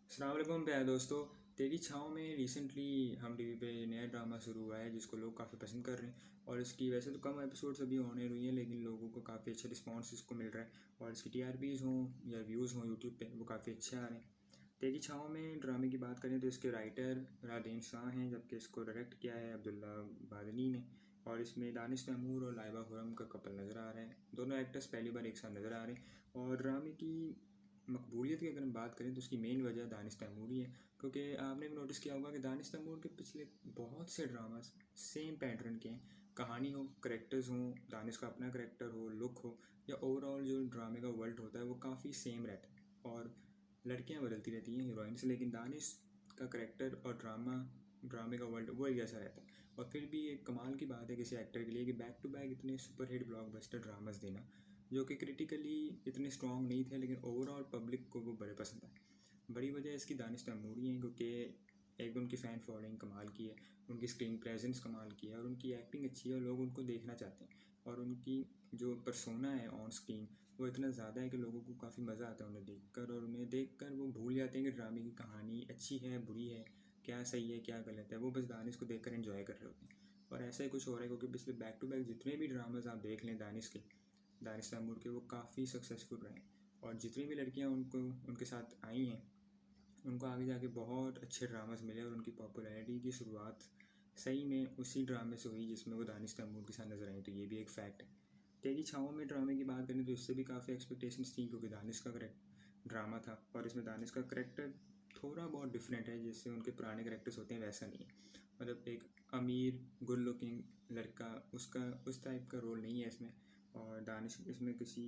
अस्सलाम वालेकुम प्यारे दोस्तों। तेरी छाँव में रिसेंटली हम टीवी पे नया ड्रामा शुरू हुआ है जिसको लोग काफ़ी पसंद कर रहे हैं और इसकी वैसे तो कम एपिसोड्स अभी होने हुई हैं, लेकिन लोगों को काफ़ी अच्छा रिस्पांस इसको मिल रहा है और इसकी टीआरपीज़ हों या व्यूज़ हों यूट्यूब पे वो काफ़ी अच्छे आ रहे हैं। तेरी छाँव में ड्रामे की बात करें तो इसके राइटर राधेन शाह हैं, जबकि इसको डायरेक्ट किया है अब्दुल्ला बादनी ने। और इसमें दानिश तैमूर और लाइबा खुरम का कपल नज़र आ रहा है। दोनों एक्टर्स पहली बार एक साथ नज़र आ रहे हैं और ड्रामे की मकबूलियत की अगर हम बात करें तो उसकी मेन वजह दानिश तैमूर ही है, क्योंकि आपने भी नोटिस किया होगा कि दानिश तैमूर के पिछले बहुत से ड्रामास सेम पैटर्न के हैं। कहानी हो, करेक्टर्स हों, दानिश का अपना करेक्टर हो, लुक हो या ओवरऑल जो ड्रामे का वर्ल्ड होता है वो काफ़ी सेम रहता है और लड़कियां बदलती रहती हैं हीरोइंस, लेकिन दानिश का करेक्टर और ड्रामे का वर्ल्ड वो एक जैसा रहता है। और फिर भी एक कमाल की बात है किसी एक्टर के लिए कि बैक टू बैक इतने सुपर हिट ब्लॉकबस्टर ड्रामास देना, जो कि क्रिटिकली इतने स्ट्रॉन्ग नहीं थे लेकिन ओवरऑल पब्लिक को वो बड़े पसंद आए। बड़ी वजह इसकी दानिश तैमूरी है, क्योंकि एक उनकी फ़ैन फॉलोइंग कमाल की है, उनकी स्क्रीन प्रेजेंस कमाल की है और उनकी एक्टिंग अच्छी है और लोग उनको देखना चाहते हैं। और उनकी जो पर्सोना है ऑन स्क्रीन वो इतना ज़्यादा है कि लोगों को काफ़ी मज़ा आता है उन्हें देखकर, और उन्हें देखकर वो भूल जाते हैं कि ड्रामे की कहानी अच्छी है बुरी है, क्या सही है क्या गलत है, वो बस दानिश को देखकर एंजॉय कर रहे होते हैं। और ऐसा ही कुछ हो रहा है, क्योंकि पिछले बैक टू बैक जितने भी ड्रामाज आप देख लें दानिश तैमूर के वो काफ़ी सक्सेसफुल रहे। और जितनी भी लड़कियां उनको उनके साथ आई हैं उनको आगे जाके बहुत अच्छे ड्रामास मिले और उनकी पॉपुलैरिटी की शुरुआत सही में उसी ड्रामे से हुई जिसमें वो दानिश तैमूर के साथ नजर आई, तो ये भी एक फ़ैक्ट है। तेरी छाँव में ड्रामे की बात करें तो इससे भी काफ़ी एक्सपेक्टेशंस थी, क्योंकि दानिश का ड्रामा था और इसमें दानिश का करेक्टर थोड़ा बहुत डिफरेंट है, जैसे उनके पुराने करेक्टर्स होते हैं वैसा नहीं है। मतलब एक अमीर गुड लुकिंग लड़का उसका उस टाइप का रोल नहीं है इसमें, और दानिश इसमें किसी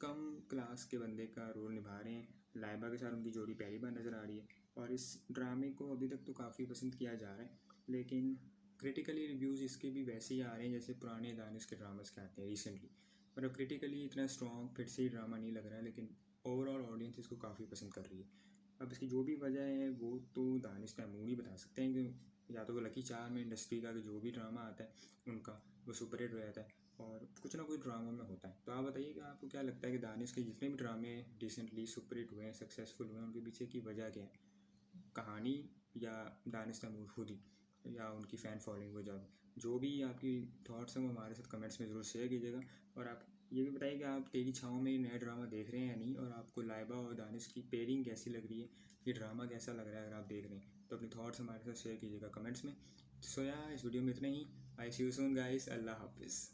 कम क्लास के बंदे का रोल निभा रहे हैं। लाइबा के साथ उनकी जोड़ी पहली बार नज़र आ रही है और इस ड्रामे को अभी तक तो काफ़ी पसंद किया जा रहा है, लेकिन क्रिटिकली रिव्यूज़ इसके भी वैसे ही आ रहे हैं जैसे पुराने दानिश के ड्रामास के आते हैं रिसेंटली। मतलब क्रिटिकली इतना स्ट्रॉन्ग फिर से ही ड्रामा नहीं लग रहा है, लेकिन ओवरऑल ऑडियंस इसको काफ़ी पसंद कर रही है। अब इसकी जो भी वजह है वो तो दानिश तैमूर ही बता सकते हैं, कि या तो वो लकी चार्म में इंडस्ट्री का कि जो भी ड्रामा आता है उनका वो सुपर हिट हो जाता है और कुछ ना कुछ ड्रामों में होता है। तो आप बताइए कि आपको क्या लगता है कि दानिश के जितने भी ड्रामे रिसेंटली सुपर हिट हुए हैं, सक्सेसफुल हुए हैं, उनके पीछे की वजह क्या है? कहानी या दानिश तैमूर खुद ही या उनकी फ़ैन फॉलोइंग वजह? जो भी आपकी थॉट्स हैं वो हमारे साथ कमेंट्स में ज़रूर शेयर कीजिएगा। और आप ये भी बताइए कि आप तेरी छाँव में नया ड्रामा देख रहे हैं या नहीं, और आपको लाइबा और दानिश की पेयरिंग कैसी लग रही है, ये ड्रामा कैसा लग रहा है अगर आप देख रहे हैं, तो अपनी थॉट्स हमारे साथ शेयर कीजिएगा कमेंट्स में। सो या इस वीडियो में इतना ही। आई सी यू सून गाइस, अल्लाह हाफिज़।